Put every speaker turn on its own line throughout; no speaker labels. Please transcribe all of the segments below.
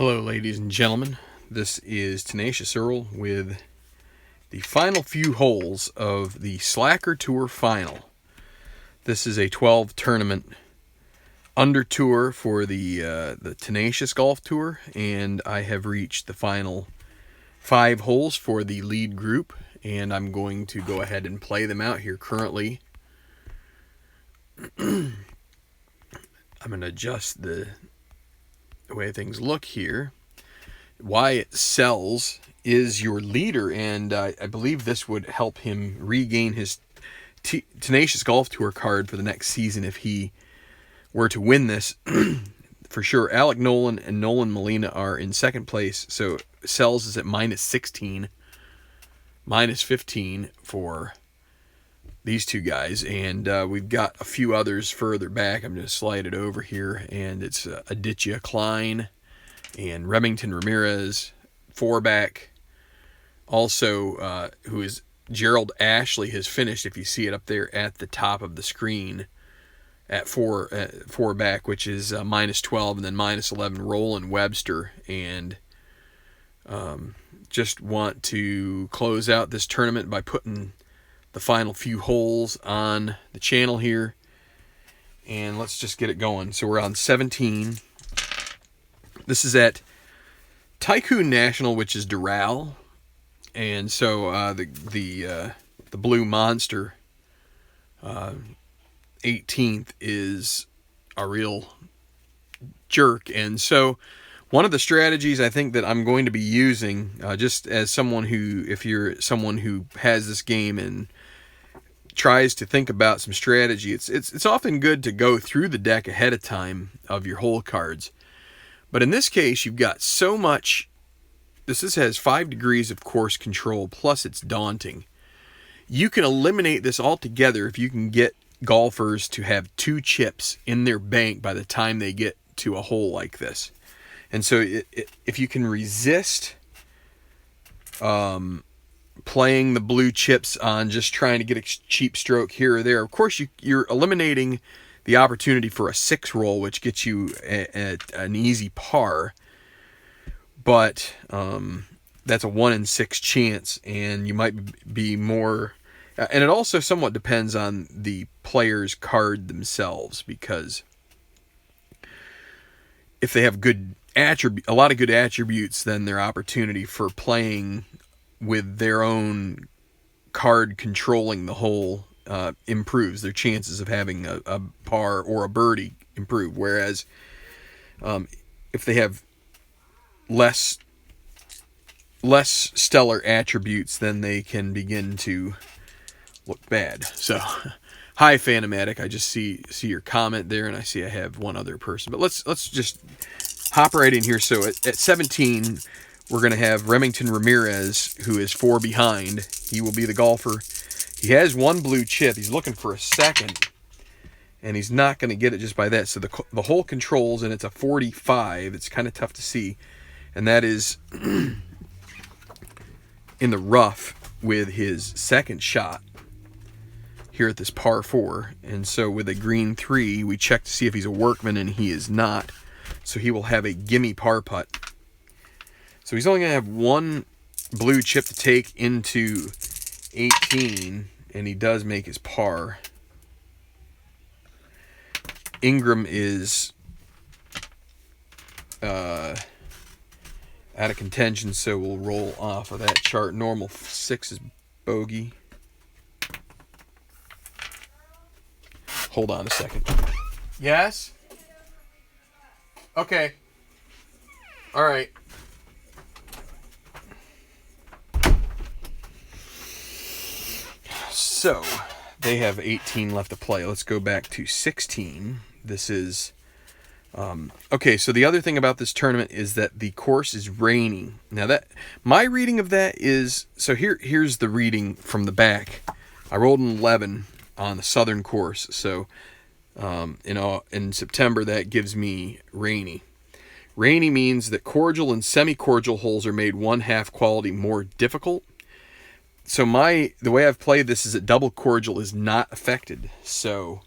Hello, ladies and gentlemen. This is Tenacious Earl with the final few holes of the Slacker Tour Final. This is a 12 tournament under tour for the Tenacious Golf Tour, and I have reached the final 5 holes for the lead group, and I'm going to go ahead and play them out here currently. I'm going to adjust the way things look here. Wyatt Sells is your leader, and I believe this would help him regain his Tenacious Golf Tour card for the next season if he were to win this. For sure, Alec Nolan and Nolan Molina are in second place, so Sells is at minus 16, minus 15 for these two guys, and we've got a few others further back. I'm going to slide it over here, and it's Aditya Klein and Remington Ramirez, 4-back. Also, who is Gerald Ashley has finished, if you see it up there at the top of the screen, at 4-back, which is minus 12, and then minus 11, Roland Webster. And just want to close out this tournament by putting the final few holes on the channel here, and let's just get it going. So we're on 17. This is at Tycoon National, which is Doral, and so the Blue Monster 18th is a real jerk. And so one of the strategies I think that I'm going to be using, just as someone who, if you're someone who has this game and tries to think about some strategy, it's often good to go through the deck ahead of time of your hole cards. But in this case, you've got so much. This has 5 degrees of course control, plus it's daunting. You can eliminate this altogether if you can get golfers to have 2 chips in their bank by the time they get to a hole like this. And so if you can resist playing the blue chips on just trying to get a cheap stroke here or there, of course you're eliminating the opportunity for a 6 roll, which gets you an easy par. But that's a 1 in 6 chance, and you might be more. And it also somewhat depends on the player's card themselves, because if they have a lot of good attributes, then their opportunity for playing with their own card controlling the hole improves. Their chances of having a par or a birdie improve. Whereas if they have less stellar attributes, then they can begin to look bad. So, hi Phantomatic, I just see your comment there, and I see I have one other person. But let's just hop right in here. So at 17, we're going to have Remington Ramirez, who is 4 behind. He will be the golfer. He has 1 blue chip. He's looking for a second, and he's not going to get it just by that. So the hole controls, and it's a 45. It's kind of tough to see, and that is in the rough with his second shot here at this par 4. And so with a green 3, we check to see if he's a workman, and he is not. So he will have a gimme par putt. So he's only going to have 1 blue chip to take into 18, and he does make his par. Ingram is out of contention, so we'll roll off of that chart. Normal 6 is bogey. Hold on a second. Yes? Okay. All right. So, they have 18 left to play. Let's go back to 16. This is... okay, so the other thing about this tournament is that the course is raining. Now, my reading of that is... So, here's the reading from the back. I rolled an 11 on the southern course. So, in September, that gives me rainy. Rainy means that cordial and semi-cordial holes are made 1/2 quality more difficult. So the way I've played this is that double cordial is not affected. So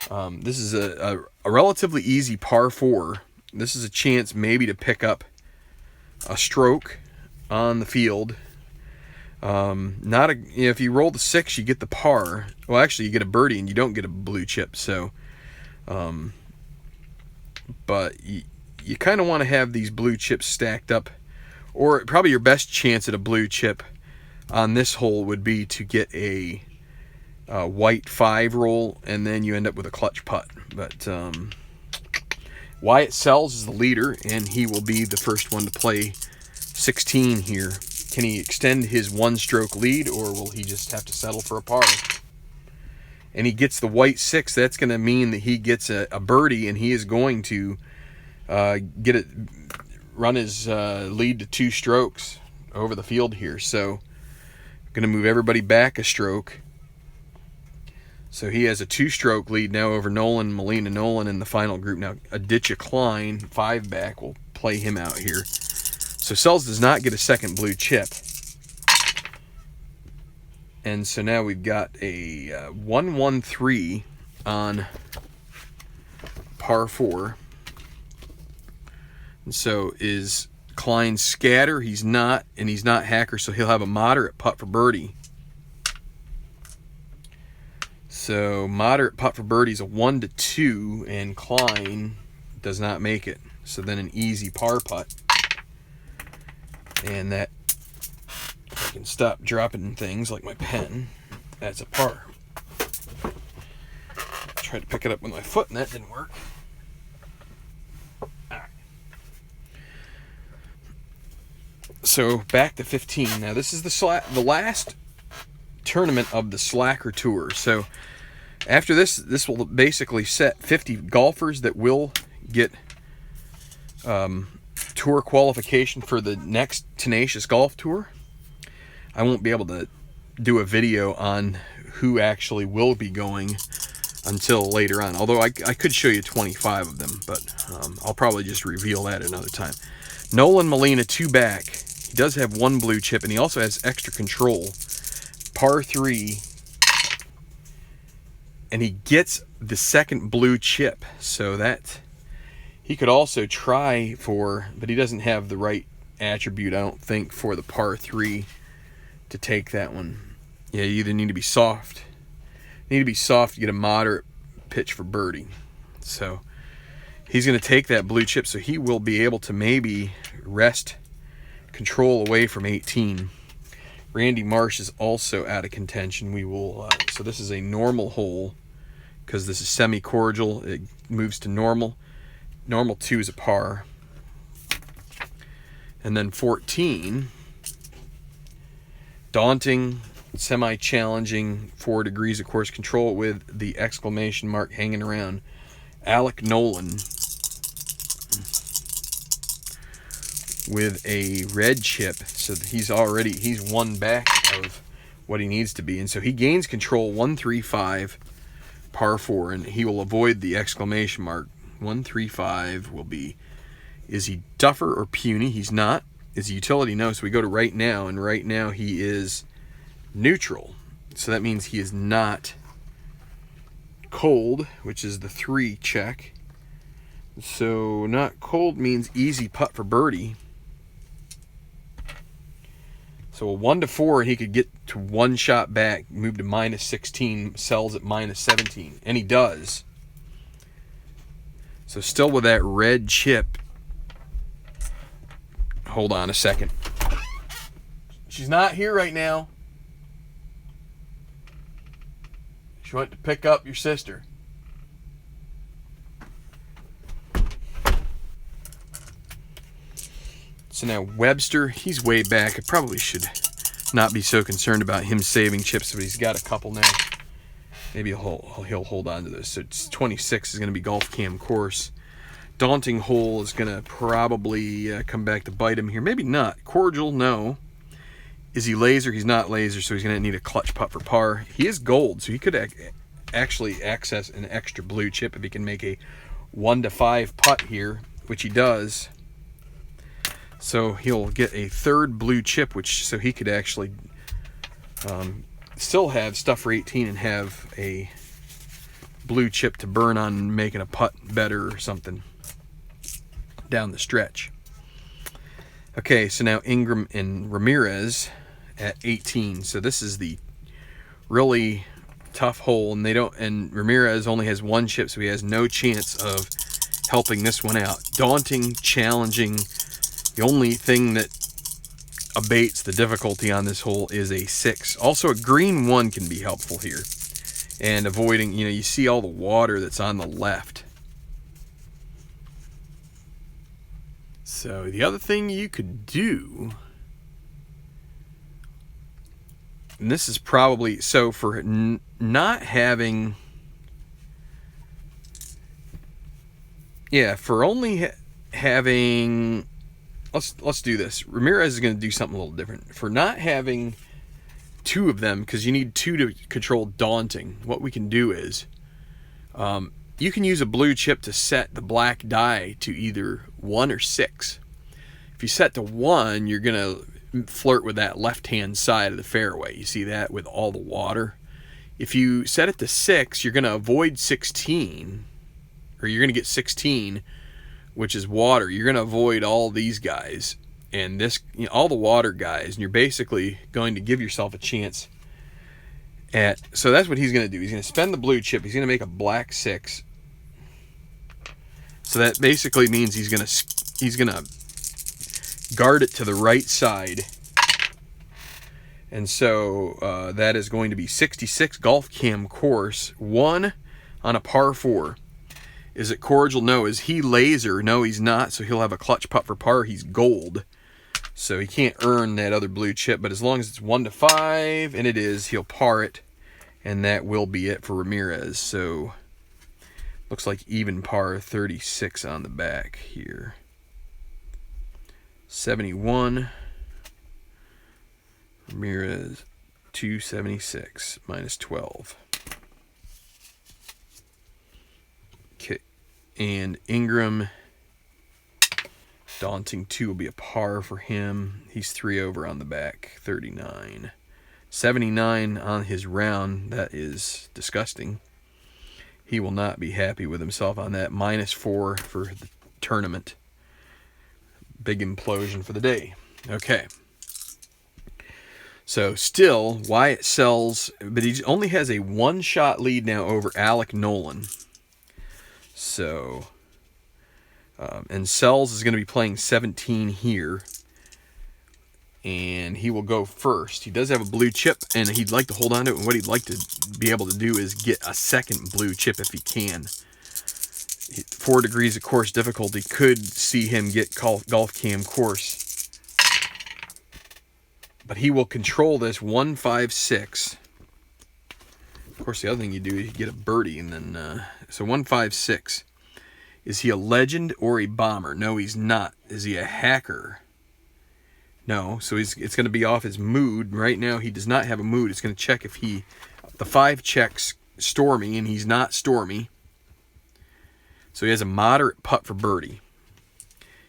this is a relatively easy par 4. This is a chance maybe to pick up a stroke on the field. Not a, if you roll the 6, you get the par. Well, actually, you get a birdie and you don't get a blue chip. So, but you kind of want to have these blue chips stacked up, or probably your best chance at a blue chip on this hole would be to get a white 5 roll, and then you end up with a clutch putt. But Wyatt Sells is the leader, and he will be the first one to play 16 here. Can he extend his 1-stroke lead, or will he just have to settle for a par? And he gets the white 6. That's going to mean that he gets a birdie, and he is going to run his lead to 2 strokes over the field here. So, going to move everybody back a stroke. So he has a 2-stroke lead now over Nolan, Molina. Nolan in the final group. Now, Aditya Klein, 5 back, will play him out here. So Sells does not get a second blue chip. And so now we've got a 1-1-3 on par 4. And so is Klein scatter? He's not, and he's not hacker, so he'll have a moderate putt for birdie. So moderate putt for birdie is a 1-2, and Klein does not make it. So then an easy par putt. And that, if I can stop dropping things like my pen, that's a par. Tried to pick it up with my foot, and that didn't work. All right. So back to 15. Now this is the last tournament of the Slacker Tour. So after this will basically set 50 golfers that will get tour qualification for the next Tenacious Golf Tour. I won't be able to do a video on who actually will be going until later on, although I could show you 25 of them, but I'll probably just reveal that another time. Nolan Molina, 2 back. He does have 1 blue chip, and he also has extra control. Par 3, and he gets the second blue chip, so that he could also try for, but he doesn't have the right attribute, I don't think, for the par 3 to take that one. Yeah, you either need to be soft. You need to be soft to get a moderate pitch for birdie. So he's going to take that blue chip, so he will be able to maybe wrest control away from 18. Randy Marsh is also out of contention. We will, so this is a normal hole, because this is semi-cordial. It moves to normal. Normal 2 is a par. And then 14, daunting, semi-challenging, 4 degrees of course control with the exclamation mark hanging around. Alec Nolan with a red chip, so that he's 1 back of what he needs to be, and so he gains control 1-3-5 par 4, and he will avoid the exclamation mark. 1-3-5 will be, is he duffer or puny? He's not. Is he utility? No. So we go to right now, and right now he is neutral. So that means he is not cold, which is the 3 check. So not cold means easy putt for birdie. So a 1-4, and he could get to 1 shot back, move to -16, Sells at -17, and he does. So still with that red chip. Hold on a second. She's not here right now. She went to pick up your sister. So now Webster, he's way back. I probably should not be so concerned about him saving chips, but he's got a couple now. Maybe he'll hold on to this. So it's 26 is going to be Golf Cam course. Daunting hole is going to probably come back to bite him here. Maybe not. Cordial, no. Is he laser? He's not laser, so he's going to need a clutch putt for par. He is gold, so he could actually access an extra blue chip if he can make a 1-5 putt here, which he does. So he'll get a 3rd blue chip, so he could actually still have stuff for 18 and have a blue chip to burn on making a putt better or something down the stretch. Okay, so now Ingram and Ramirez at 18. So this is the really tough hole, and Ramirez only has 1 chip, so he has no chance of helping this one out. Daunting, challenging. The only thing that abates the difficulty on this hole is a 6. Also, a green 1 can be helpful here. And avoiding, you see all the water that's on the left. So the other thing you could do, and this is probably, so for not having, for only having, let's do this. Ramirez is going to do something a little different. For not having 2 of them, because you need 2 to control Daunting, what we can do is you can use a blue chip to set the black die to either 1 or 6. If you set to 1, you're going to flirt with that left-hand side of the fairway. You see that with all the water? If you set it to 6, you're going to avoid 16, or you're going to get 16, which is water. You're going to avoid all these guys and this, all the water guys, and you're basically going to give yourself a chance at. So that's what he's going to do. He's going to spend the blue chip. He's going to make a black 6. So that basically means he's going to guard it to the right side. And so that is going to be 66 golf cam course, 1 on a par 4. Is it cordial? No. Is he laser? No, he's not. So he'll have a clutch putt for par. He's gold. So he can't earn that other blue chip. But as long as it's 1 to 5, and it is, he'll par it. And that will be it for Ramirez. So looks like even par, 36 on the back here. 71. Ramirez 276 minus 12. Okay, and Ingram, Daunting 2 will be a par for him. He's 3 over on the back, 39. 79 on his round. That is disgusting. He will not be happy with himself on that. Minus 4 for the tournament. Big implosion for the day. Okay. So still, Wyatt Sells, but he only has a 1-shot lead now over Alec Nolan. So, and Sells is going to be playing 17 here. And he will go first. He does have a blue chip, and he'd like to hold on to it. And what he'd like to be able to do is get a second blue chip if he can. 4 degrees of course difficulty could see him get golf cam course. But he will control this 156. Of course, the other thing you do is you get a birdie, and then so 156. Is he a legend or a bomber? No, he's not. Is he a hacker? No. So it's going to be off his mood. Right now, he does not have a mood. It's going to check if the 5 checks stormy, and he's not stormy. So he has a moderate putt for birdie.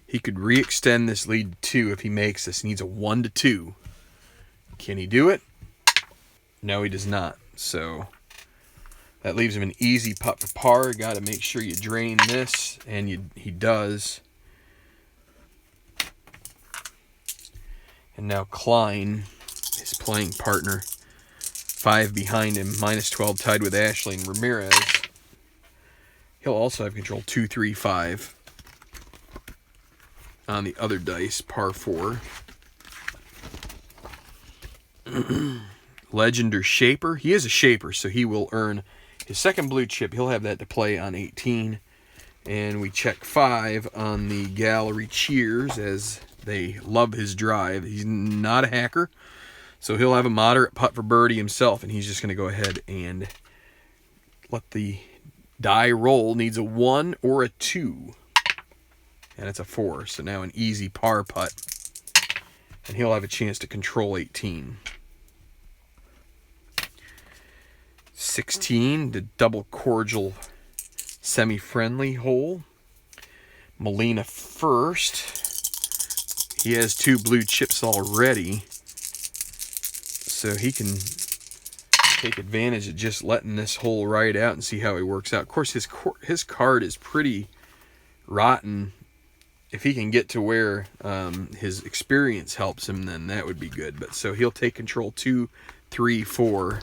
He could re-extend this lead to 2 if he makes this. He needs a 1 to 2. Can he do it? No, he does not. So that leaves him an easy putt for par. Got to make sure you drain this, and he does. And now Klein, his playing partner, 5 behind him, minus 12, tied with Ashley and Ramirez. He'll also have control 2, 3, 5 on the other dice, par 4. Legend or Shaper. He is a Shaper, so he will earn his second blue chip. He'll have that to play on 18. And we check 5 on the gallery cheers as they love his drive. He's not a hacker, so he'll have a moderate putt for birdie himself, and he's just going to go ahead and let the die roll. Needs a 1 or a 2. And it's a 4, so now an easy par putt. And he'll have a chance to control 18. 16, the double cordial semi-friendly hole. Molina first. He has 2 blue chips already, so he can take advantage of just letting this hole ride out and see how he works out. Of course, his card is pretty rotten if he can get to where his experience helps him, then that would be good. But so he'll take control 2, 3, 4.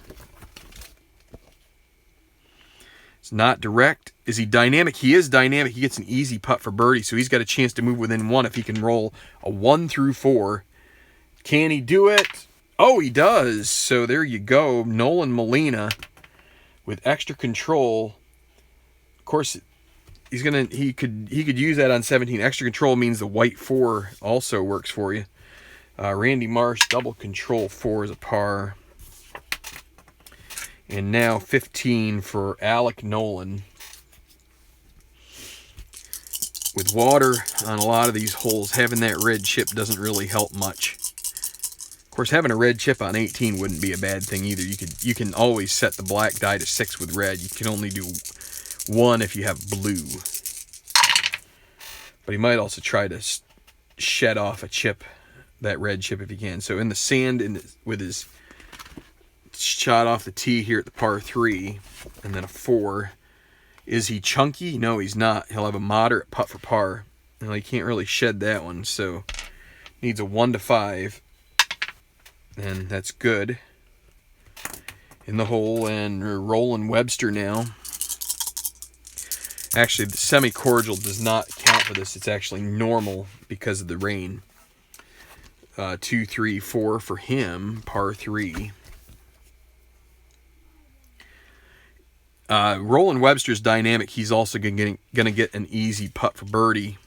It's not direct. Is he dynamic? He is dynamic. He gets an easy putt for birdie, so he's got a chance to move within 1 if he can roll a 1 through 4. Can he do it? Oh, he does. So there you go. Nolan Molina with extra control. Of course, he could use that on 17. Extra control means the white 4 also works for you. Randy Marsh, double control 4 is a par. And now 15 for Alec Nolan. With water on a lot of these holes, having that red chip doesn't really help much. Of course, having a red chip on 18 wouldn't be a bad thing either. You can always set the black die to 6 with red. You can only do 1 if you have blue. But he might also try to shed off a chip, that red chip, if he can. So in the sand, with his shot off the tee here at the par 3, and then a 4. Is he chunky? No, he's not. He'll have a moderate putt for par. Well, he can't really shed that one, so needs a 1 to 5. And that's good. In the hole, and we're rolling Webster now. Actually, the semi-cordial does not count for this. It's actually normal because of the rain. 2, 3, 4 for him, par 3. Roland Webster's dynamic. He's also going to get an easy putt for birdie.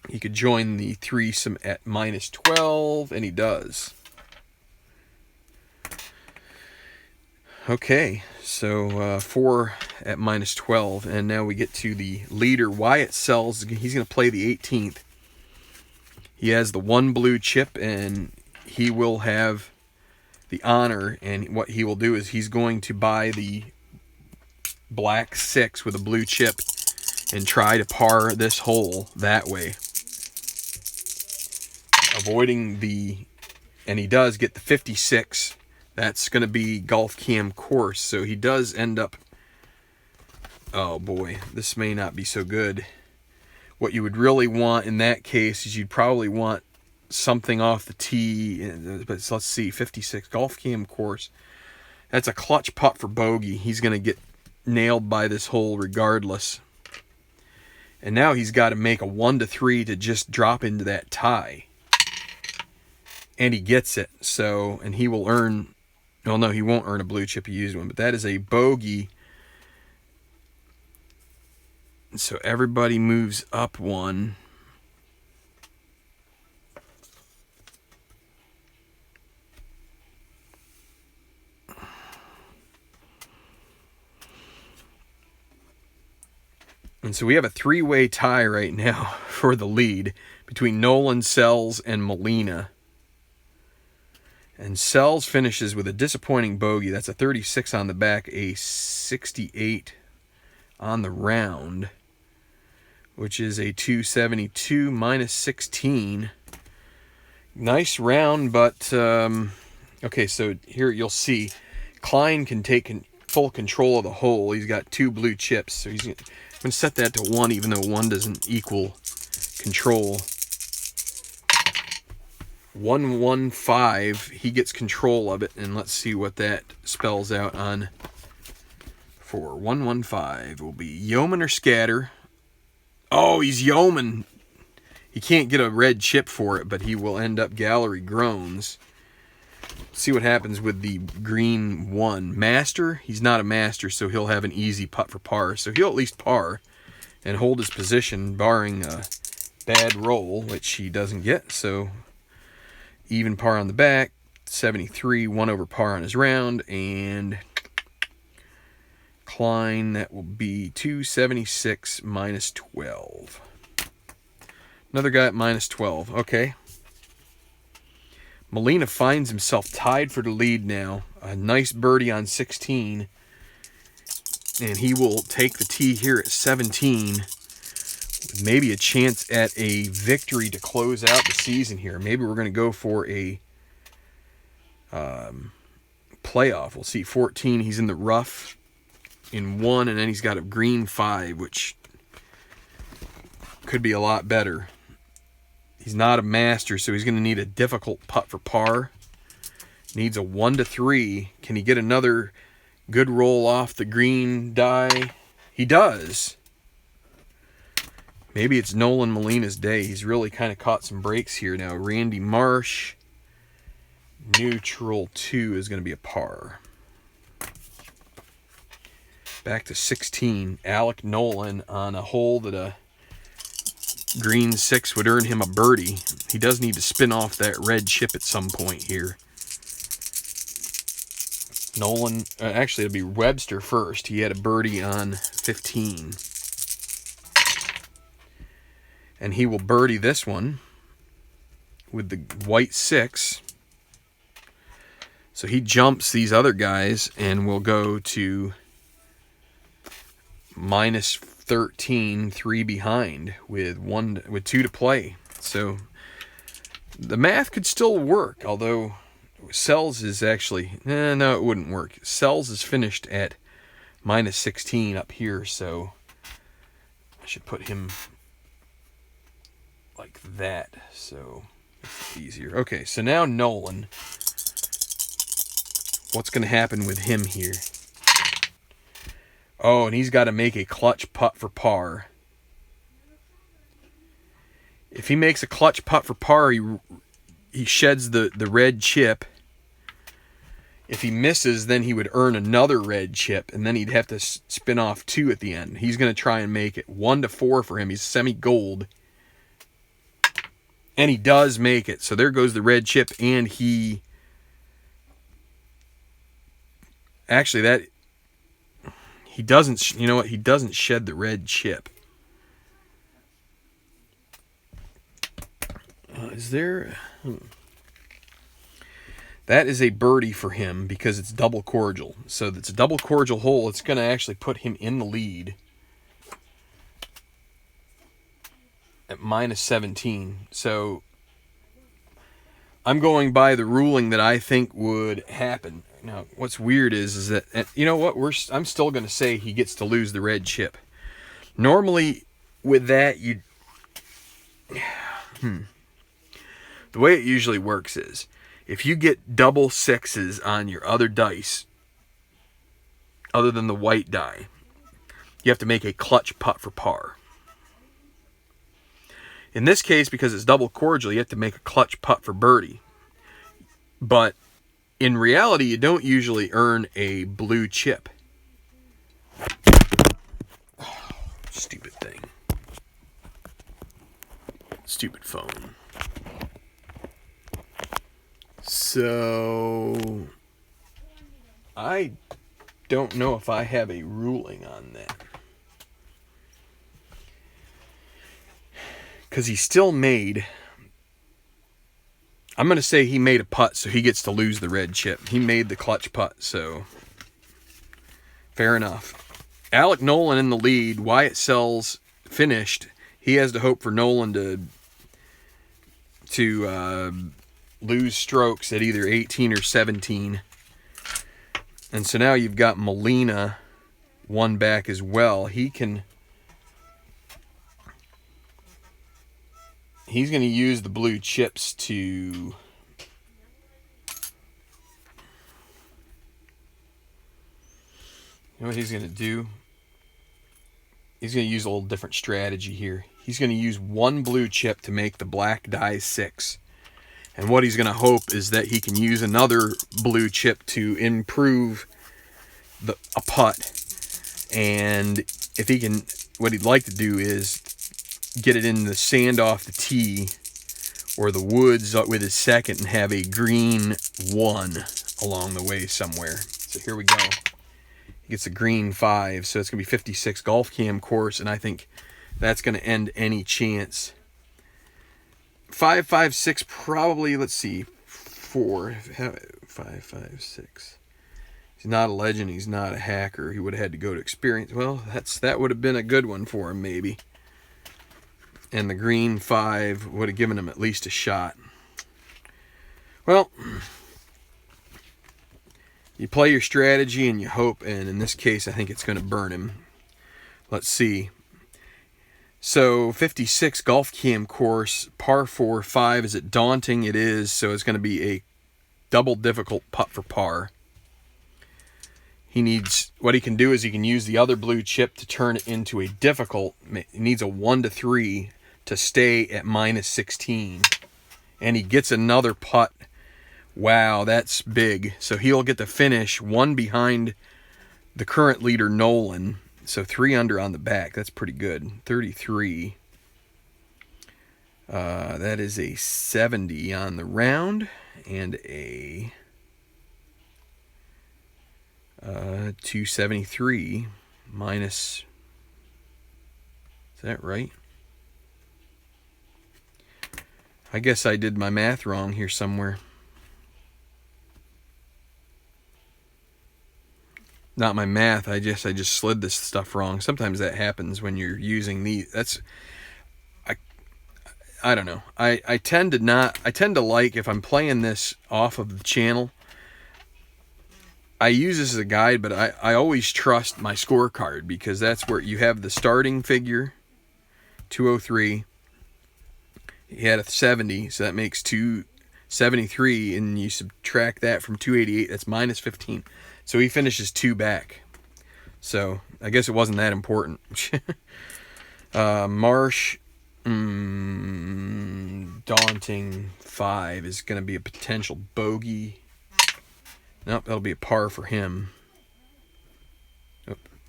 He could join the threesome at -12, and he does. Okay, so 4 at -12, and now we get to the leader, Wyatt Sells. He's going to play the 18th. He has the 1 blue chip, and he will have the honor, and what he will do is he's going to buy the black 6 with a blue chip and try to par this hole that way, avoiding and he does get the 56. That's going to be Golf Cam course, so he does end up, oh boy, this may not be so good. What you would really want in that case is you'd probably want something off the tee, but let's see, 56, Golf Cam course. That's a clutch putt for bogey. He's going to get nailed by this hole regardless. And now he's got to make a 1 to 3 to just drop into that tie. And he gets it. So, and he will earn, well, no, he won't earn a blue chip. He used one, but that is a bogey. So everybody moves up 1. And so we have a 3-way tie right now for the lead between Nolan, Sells, and Molina. And Sells finishes with a disappointing bogey. That's a 36 on the back, a 68 on the round, which is a 272 -16. Nice round, but okay, so here you'll see Klein can take full control of the hole. He's got 2 blue chips, so I'm going to set that to 1, even though 1 doesn't equal control. 115, he gets control of it, and let's see what that spells out on for 115. Will be Yeoman or Scatter. Oh, he's Yeoman. He can't get a red chip for it, but he will end up Gallery Groans. See what happens with the green 1. Master, he's not a master, so he'll have an easy putt for par. So he'll at least par and hold his position, barring a bad roll, which he doesn't get. So even par on the back, 73, 1 over par on his round, and Klein, that will be 276 -12. Another guy at -12. Okay. Molina finds himself tied for the lead now. A nice birdie on 16. And he will take the tee here at 17. With maybe a chance at a victory to close out the season here. Maybe we're going to go for a playoff. We'll see. 14, he's in the rough in 1, and then he's got a green 5, which could be a lot better. He's not a master, so he's going to need a difficult putt for par. Needs a 1 to 3. Can he get another good roll off the green die? He does. Maybe it's Nolan Molina's day. He's really kind of caught some breaks here now. Randy Marsh, neutral 2 is going to be a par. Back to 16. Alec Nolan on a hole that a green 6 would earn him a birdie. He does need to spin off that red chip at some point here. Nolan, actually it'll be Webster first. He had a birdie on 15. And he will birdie this one with the white 6. So he jumps these other guys and will go to minus 13, 3 behind with 2 to play. So the math could still work, although Sells is actually, no, it wouldn't work. Sells is finished at minus 16 up here, so I should put him like that, so it's easier. Okay, so now Nolan. What's going to happen with him here? Oh, and he's got to make a clutch putt for par. If he makes a clutch putt for par, he sheds the red chip. If he misses, then he would earn another red chip, and then he'd have to spin off 2 at the end. He's going to try and make it 1 to 4 for him. He's semi-gold. And he does make it. So there goes the red chip, and he... Actually, that... He doesn't... You know what? He doesn't shed the red chip. Is there... That is a birdie for him because it's double cordial. So it's a double cordial hole. It's going to actually put him in the lead at minus 17. So I'm going by the ruling that I think would happen. Now, what's weird is that, you know what? I'm still going to say he gets to lose the red chip. Normally, with that, you... The way it usually works is, if you get double 6s on your other dice, other than the white die, you have to make a clutch putt for par. In this case, because it's double cordial, you have to make a clutch putt for birdie. But in reality, you don't usually earn a blue chip. Oh, stupid thing. Stupid phone. So, I don't know if I have a ruling on that. Because he still made... I'm going to say he made a putt, so he gets to lose the red chip. He made the clutch putt, so... Fair enough. Alec Nolan in the lead. Wyatt Sells finished. He has to hope for Nolan to lose strokes at either 18 or 17. And so now you've got Molina one back as well. He's going to use the blue chips to... You know what he's going to do? He's going to use a little different strategy here. He's going to use one blue chip to make the black die 6. And what he's going to hope is that he can use another blue chip to improve a putt. And if he can, what he'd like to do is get it in the sand off the tee or the woods with his second and have a green 1 along the way somewhere. So here we go. He gets a green 5, so it's going to be 56 golf cam course, and I think that's going to end any chance. 5, 5, 6, probably, let's see, 4, 5, 5, 6. He's not a legend, he's not a hacker. He would have had to go to experience. Well, that would have been a good one for him, maybe. And the green 5 would have given him at least a shot. Well, you play your strategy and you hope, and in this case, I think it's going to burn him. Let's see. So 56 golf cam course, par 4, 5. Is it daunting? It is. So it's going to be a double difficult putt for par. What he can do is he can use the other blue chip to turn it into a difficult. He needs a 1 to 3 to stay at minus 16. And he gets another putt. Wow, that's big. So he'll get to finish one behind the current leader, Nolan. So 3 under on the back. That's pretty good. 33. That is a 70 on the round. And a 273 minus. Is that right? I guess I did my math wrong here somewhere. Not my math. I just slid this stuff wrong. Sometimes that happens when you're using these. I don't know. I tend to like, if I'm playing this off of the channel, I use this as a guide, but I always trust my scorecard, because that's where you have the starting figure, 203. He had a 70, so that makes 273, and you subtract that from 288, that's minus 15. So he finishes 2 back. So I guess it wasn't that important. Marsh, daunting 5 is going to be a potential bogey. Nope, that'll be a par for him.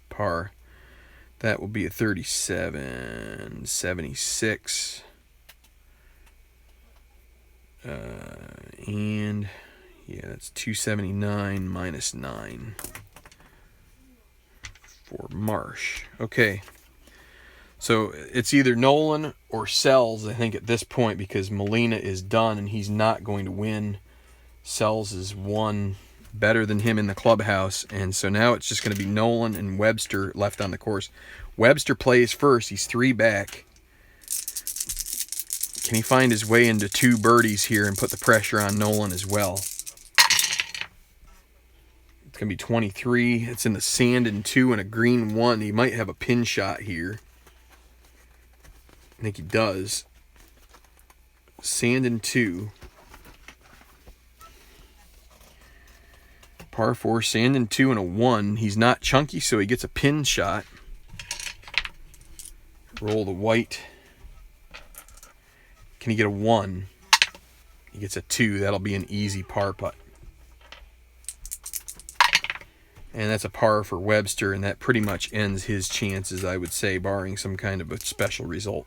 Par. That will be a 37, 76. And yeah, that's 279 minus 9 for Marsh. Okay. So it's either Nolan or Sells, I think, at this point, because Molina is done and he's not going to win. Sells is one better than him in the clubhouse, and so now it's just going to be Nolan and Webster left on the course. Webster plays first. He's 3 back. Can he find his way into 2 birdies here and put the pressure on Nolan as well? It's going to be 23. It's in the sand in 2 and a green 1. He might have a pin shot here. I think he does. Sand in 2. Par 4, sand in 2 and a 1. He's not chunky, so he gets a pin shot. Roll the white. Can he get a 1? He gets a 2. That'll be an easy par putt. And that's a par for Webster, and that pretty much ends his chances, I would say, barring some kind of a special result.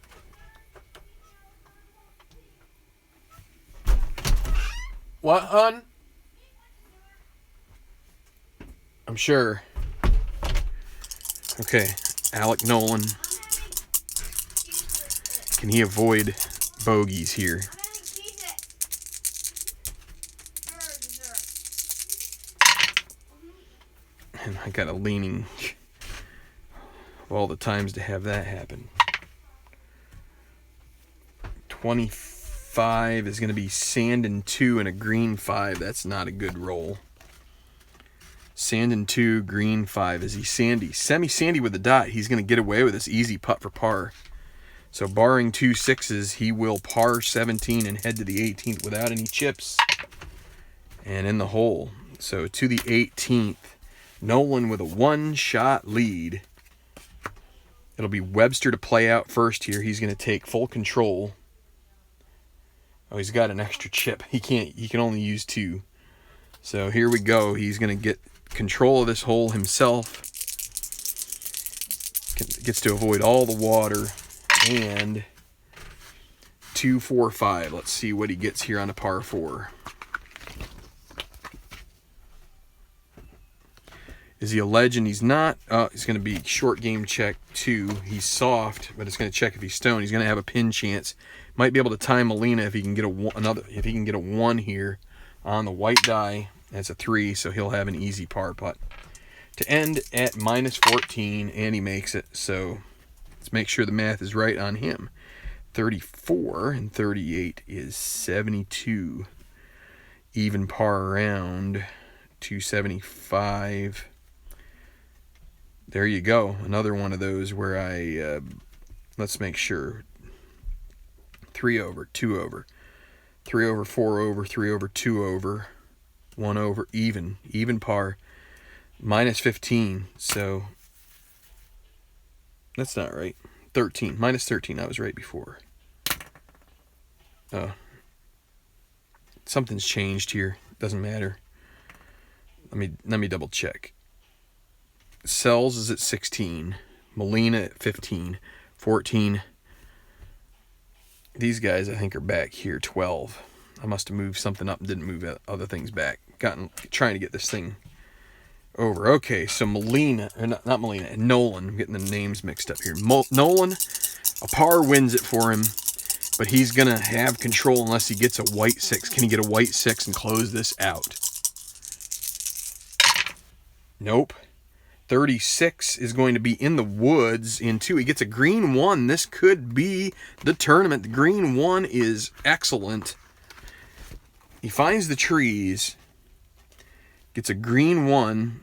What, hon? I'm sure. Okay, Alec Nolan. Can he avoid bogeys here? And I got a leaning of all the times to have that happen. 25 is going to be sand in 2 and a green 5. That's not a good roll. Sand in 2, green 5. Is he sandy? Semi-sandy with a dot. He's going to get away with this easy putt for par. So barring 2 6s, he will par 17 and head to the 18th without any chips. And in the hole. So to the 18th. Nolan with a 1-shot lead. It'll be Webster to play out first here. He's going to take full control. Oh, he's got an extra chip. He can only use 2. So here we go. He's going to get control of this hole himself. Gets to avoid all the water. And 2, 4, 5. Let's see what he gets here on a par 4. Is he a legend? He's not. He's going to be short game check 2. He's soft, but it's going to check if he's stoned. He's going to have a pin chance. Might be able to time Molina if he can get if he can get a 1 here on the white die. That's a 3, so he'll have an easy par putt to end at minus 14, and he makes it. So let's make sure the math is right on him. 34 and 38 is 72. Even par around 275. There you go. Another one of those where I Let's make sure. 3 over, 2 over, 3 over, 4 over, 3 over, 2 over, 1 over, even par, minus 15. So that's not right. 13, minus 13. I was right before. Something's changed here. Doesn't matter. Let me double check. Sells is at 16. Molina at 15. 14. These guys, I think, are back here. 12. I must have moved something up and didn't move other things back. Trying to get this thing over. Okay, so Molina, or not Molina, Nolan. I'm getting the names mixed up here. Nolan, a par wins it for him, but he's going to have control unless he gets a white 6. Can he get a white 6 and close this out? Nope. 36 is going to be in the woods in 2. He gets a green 1. This could be the tournament. The green 1 is excellent. He finds the trees. Gets a green 1.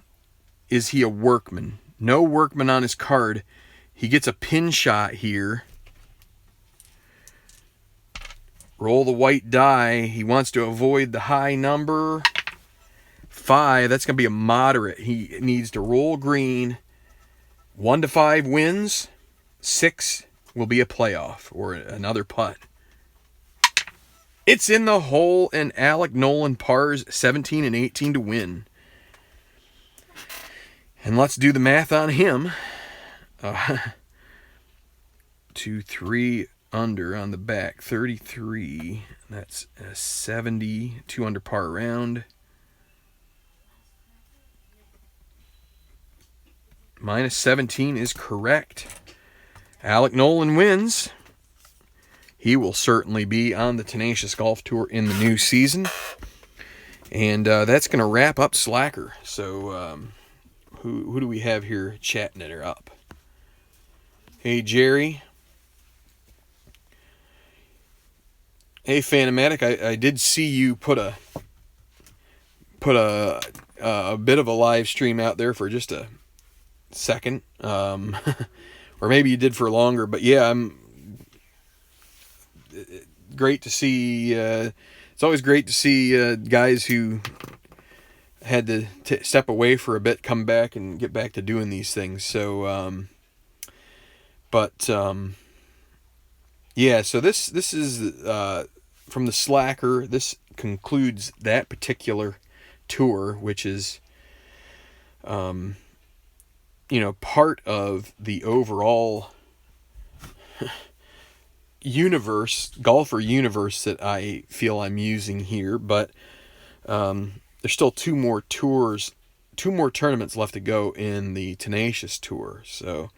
Is he a workman? No workman on his card. He gets a pin shot here. Roll the white die. He wants to avoid the high number. 5. That's going to be a moderate. He needs to roll green. 1 to 5 wins. 6 will be a playoff or another putt. It's in the hole, and Alec Nolan pars 17 and 18 to win. And let's do the math on him. 2, 3 under on the back. 33. That's a 70. 2 under par round. Minus 17 is correct. Alec Nolan wins. He will certainly be on the Tenacious Golf Tour in the new season. And that's going to wrap up Slacker. So who do we have here chatting it up? Hey, Jerry. Hey, Phantomatic. I did see you put a bit of a live stream out there for just a second, or maybe you did for longer, but yeah, great to see. It's always great to see guys who had to step away for a bit come back and get back to doing these things. So yeah, so this is from the Slacker. This concludes that particular tour, which is part of the overall golfer universe that I feel I'm using here. But there's still 2 more tournaments left to go in the Tenacious Tour. So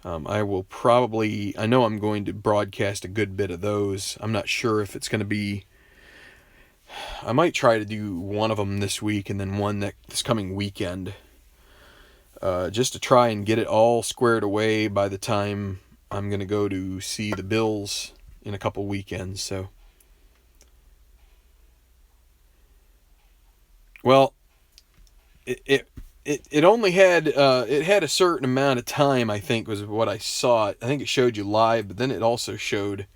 I know I'm going to broadcast a good bit of those. I'm not sure if it's going to be, I might try to do one of them this week and then one this coming weekend. Just to try and get it all squared away by the time I'm going to go to see the Bills in a couple weekends. So, well, it only had it had a certain amount of time, I think, was what I saw. I think it showed you live, but then it also showed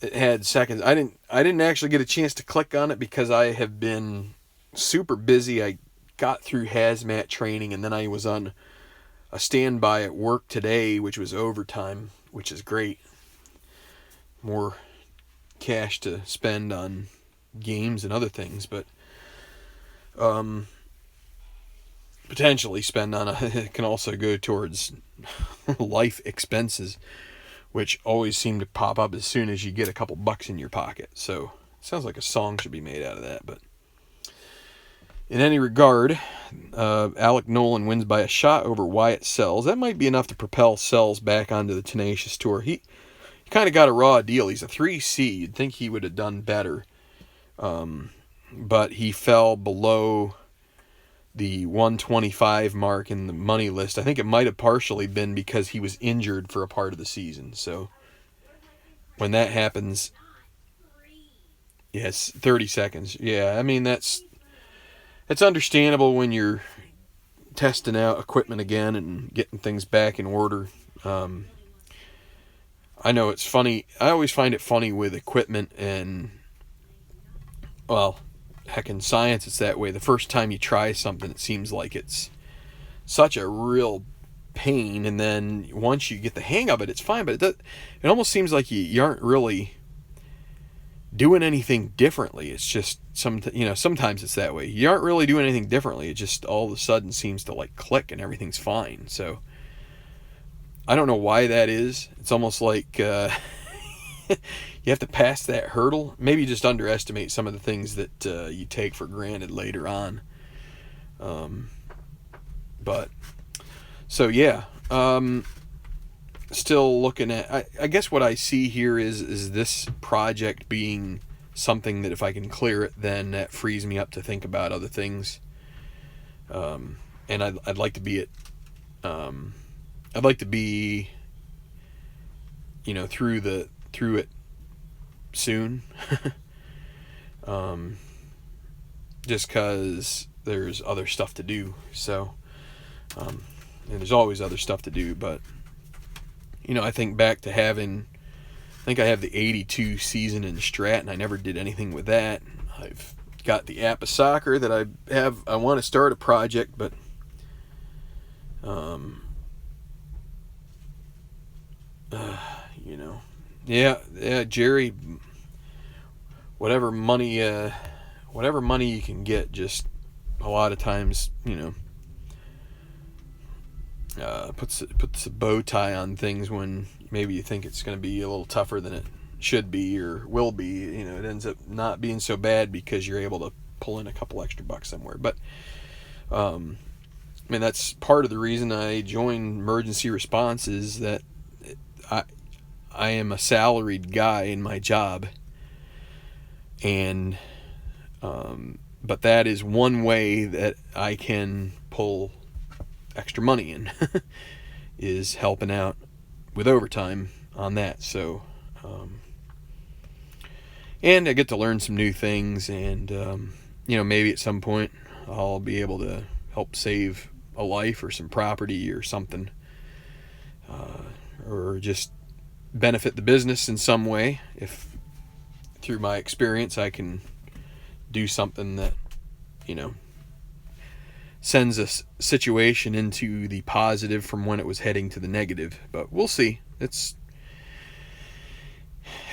it had seconds. I didn't actually get a chance to click on it because I have been super busy. I got through hazmat training, and then I was on a standby at work today, which was overtime, which is great. More cash to spend on games and other things, but potentially spend on it can also go towards life expenses, which always seem to pop up as soon as you get a couple bucks in your pocket. So it sounds like a song should be made out of that, but in any regard, Alec Nolan wins by a shot over Wyatt Sells. That might be enough to propel Sells back onto the Tenacious Tour. He kind of got a raw deal. He's a 3C. You'd think he would have done better. But he fell below the 125 mark in the money list. I think it might have partially been because he was injured for a part of the season. So when that happens, yes, 30 seconds. Yeah, I mean, it's understandable when you're testing out equipment again and getting things back in order. I know it's funny. I always find it funny with equipment and, well, heck, in science it's that way. The first time you try something, it seems like it's such a real pain, and then once you get the hang of it, it's fine. But it almost seems like you aren't really doing anything differently. It's just sometimes it's that way. You aren't really doing anything differently. It just all of a sudden seems to like click and everything's fine. So I don't know why that is. It's almost like you have to pass that hurdle. Maybe you just underestimate some of the things that you take for granted later on. But so yeah, still looking at. I guess what I see here is this project being something that if I can clear it, then that frees me up to think about other things. And I'd like to be at. I'd like to be, through it soon. Just because there's other stuff to do. So, and there's always other stuff to do. But, I think back to I think I have the 82 season in Stratton. I never did anything with that. I've got the app of soccer that I want to start a project, but, yeah, Jerry, whatever money you can get, just a lot of times, puts a bow tie on things when maybe you think it's going to be a little tougher than it should be or will be. It ends up not being so bad because you're able to pull in a couple extra bucks somewhere. But that's part of the reason I joined emergency response is that I am a salaried guy in my job, and but that is one way that I can pull extra money in is helping out with overtime on that. So and I get to learn some new things, and maybe at some point I'll be able to help save a life or some property or something, or just benefit the business in some way. If through my experience I can do something that sends a situation into the positive from when it was heading to the negative. But we'll see. It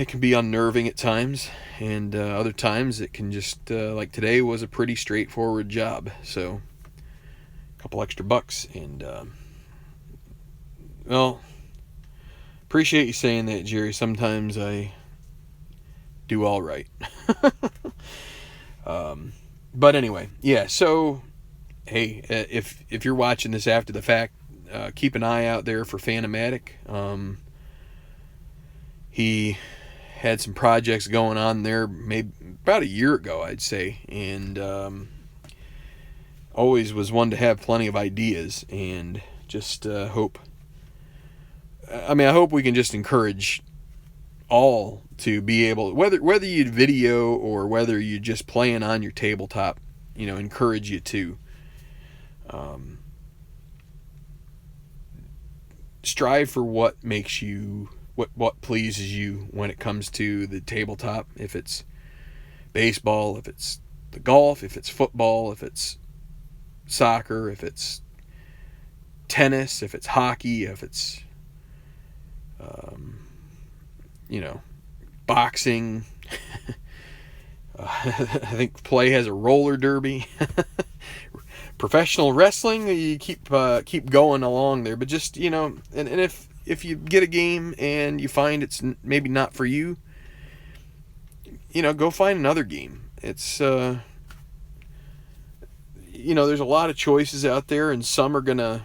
can be unnerving at times, and other times it can just like today was a pretty straightforward job. So a couple extra bucks, and appreciate you saying that, Jerry. Sometimes I do all right. But anyway, yeah. So, hey, if you're watching this after the fact, keep an eye out there for Phantomatic. He had some projects going on there, maybe about a year ago, I'd say, and always was one to have plenty of ideas, and just hope. I hope we can just encourage all to be able, whether you video or whether you're just playing on your tabletop, encourage you to strive for what makes you, what pleases you when it comes to the tabletop. If it's baseball, if it's the golf, if it's football, if it's soccer, if it's tennis, if it's hockey, if it's boxing. I think Play has a roller derby. Professional wrestling, you keep going along there. But just, and if you get a game and you find it's maybe not for you, go find another game. It's there's a lot of choices out there, and some are gonna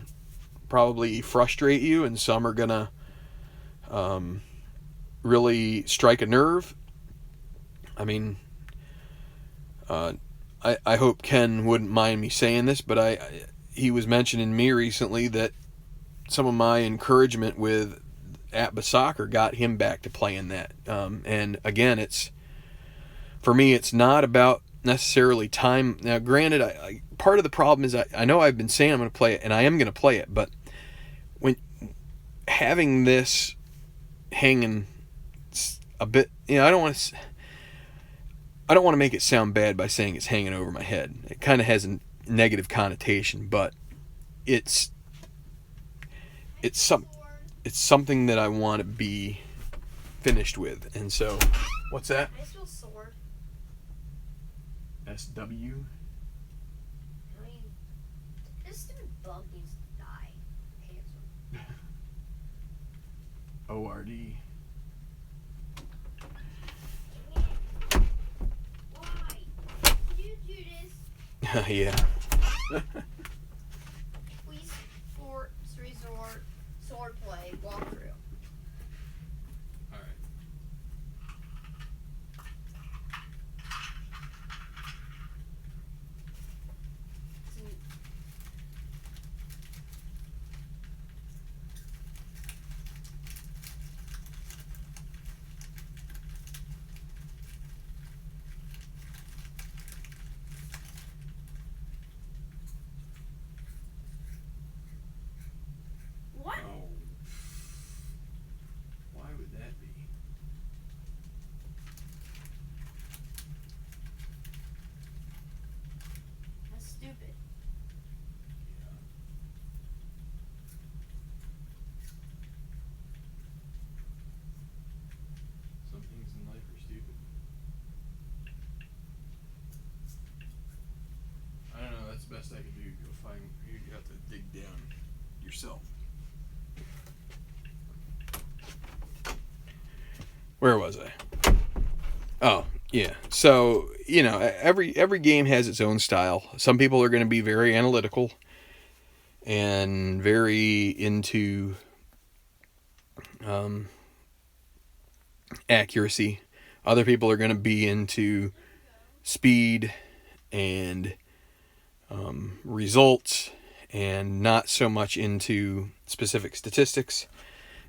probably frustrate you, and some are gonna really strike a nerve. I hope Ken wouldn't mind me saying this, but he was mentioning me recently that some of my encouragement with Atba Soccer got him back to playing that. And again, for me, it's not about necessarily time. Now, granted, part of the problem is I know I've been saying I'm going to play it, and I am going to play it, but when having this hanging a bit. I don't want to make it sound bad by saying it's hanging over my head. It kind of has a negative connotation, but it's some it's something that I want to be finished with. And so, what's that?
I feel sore.
SW.
I mean, this stupid bug needs to die. Cancer.
ORD.
Why? Did you do this?
Yeah.
Please, sports resort, sword play, walkthrough.
All right.
What?
Oh. Why would that be?
That's stupid.
Yeah. Some things in life are stupid. I don't know. That's the best I could do. Go find. You have to dig down yourself. Where was I? Oh, yeah. So, every game has its own style. Some people are going to be very analytical and very into accuracy. Other people are going to be into speed and results and not so much into specific statistics.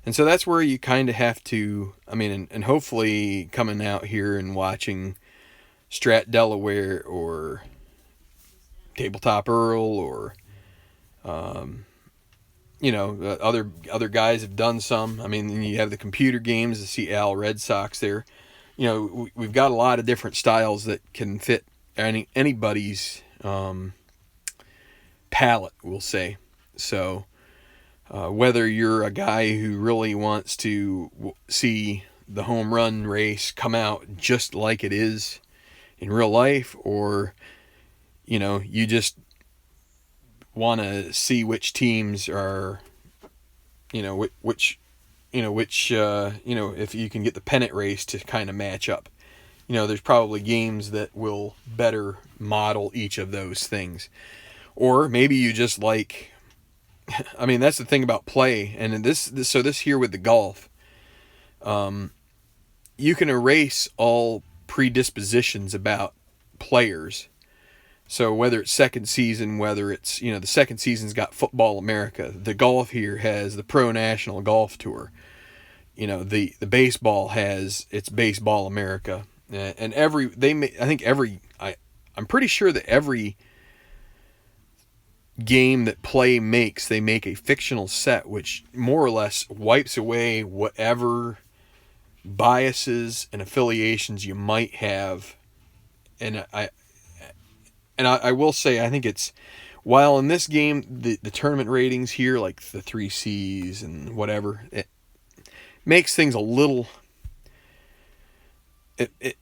And so that's where you kind of have to, and hopefully coming out here and watching Strat Delaware or Tabletop Earl or, other guys have done some. You have the computer games, the Seattle Red Sox there. We've got a lot of different styles that can fit anybody's palette, we'll say. So, whether you're a guy who really wants to see the home run race come out just like it is in real life, or you just want to see which teams are, which if you can get the pennant race to kind of match up. There's probably games that will better model each of those things. Or maybe you just like, that's the thing about play, and this here with the golf, you can erase all predispositions about players. So whether it's second season, whether it's, the second season's got Football America, the golf here has the Pro National Golf Tour, the baseball has its Baseball America, and I'm pretty sure that every game that play makes, they make a fictional set which more or less wipes away whatever biases and affiliations you might have. And I will say, I think it's, while in this game the tournament ratings here, like the 3Cs and whatever, it makes things a little,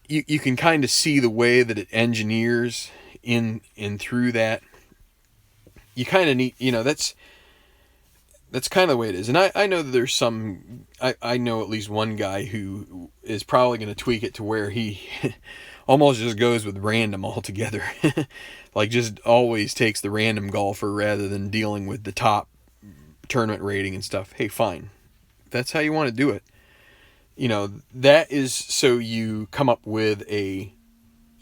you can kind of see the way that it engineers in through that. You kind of need, that's kind of the way it is. And I know that there's some, I know at least one guy who is probably going to tweak it to where he almost just goes with random altogether. Like just always takes the random golfer rather than dealing with the top tournament rating and stuff. Hey, fine. If that's how you want to do it. That is so you come up with an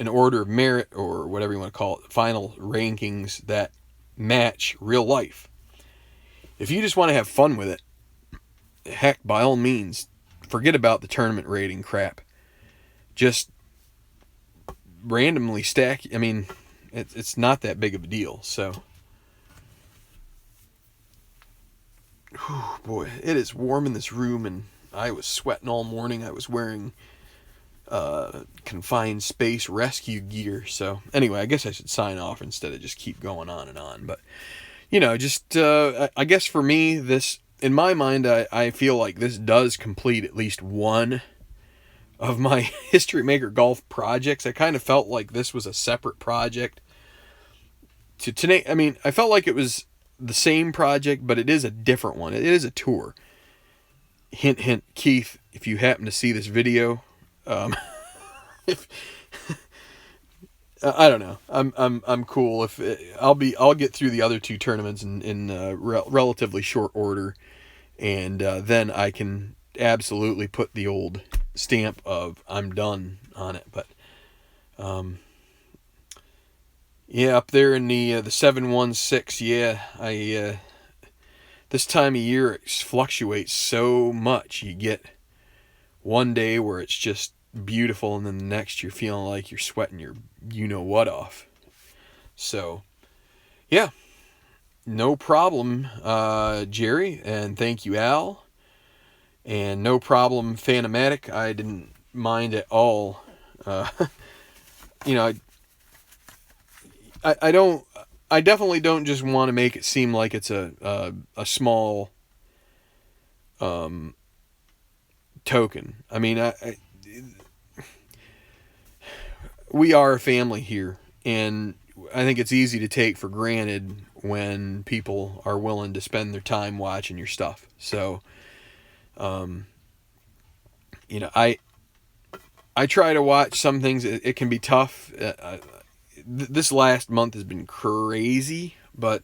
order of merit, or whatever you want to call it, final rankings that match real life. If you just want to have fun with it, heck, by all means, forget about the tournament rating crap. Just randomly stack. It's not that big of a deal. So, whew, boy, it is warm in this room, and I was sweating all morning. I was wearing confined space rescue gear. So anyway, I guess I should sign off instead of just keep going on and on. But just I guess for me, this, in my mind, I feel like this does complete at least one of my History Maker Golf projects. I kind of felt like this was a separate project. Today, I mean, I felt like it was the same project, but it is a different one. It is a tour. Hint, hint, Keith, if you happen to see this video, if I don't know, I'm cool. If I'll get through the other two tournaments in relatively short order, and then I can absolutely put the old stamp of I'm done on it. But yeah, up there in the 716, yeah, I this time of year it fluctuates so much. You get one day where it's just beautiful, and then the next you're feeling like you're sweating your what off. So yeah, no problem, Jerry, and thank you, Al. And no problem, Phanomatic. I didn't mind at all. I don't. I definitely don't just want to make it seem like it's a small token. I mean, we are a family here, and I think it's easy to take for granted when people are willing to spend their time watching your stuff. So, I try to watch some things. It can be tough. This last month has been crazy, but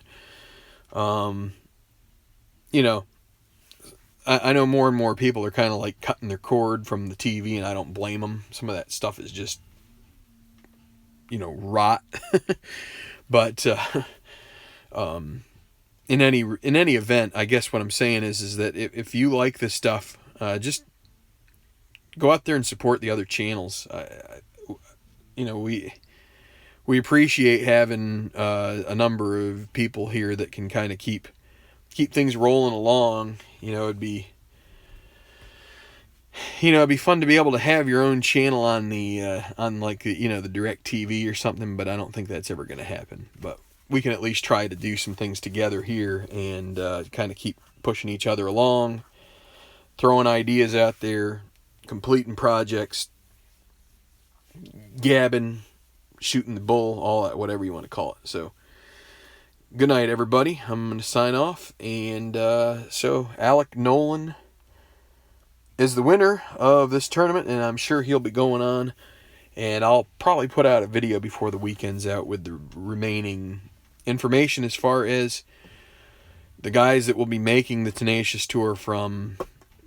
I know more and more people are kind of like cutting their cord from the TV, and I don't blame them. Some of that stuff is just rot. But in any event, I guess what I'm saying is that if you like this stuff, just go out there and support the other channels. We appreciate having a number of people here that can kind of keep things rolling along. It'd be fun to be able to have your own channel on the the Direct TV or something, but I don't think that's ever going to happen. But we can at least try to do some things together here and kind of keep pushing each other along, throwing ideas out there, completing projects, gabbing, shooting the bull, all that, whatever you want to call it. So good night, everybody. I'm going to sign off. And so Alec Nolan is the winner of this tournament, and I'm sure he'll be going on. And I'll probably put out a video before the weekend's out with the remaining information as far as the guys that will be making the Tenacious Tour from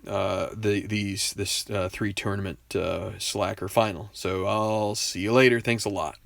this 3 tournament slacker final. So I'll see you later. Thanks a lot.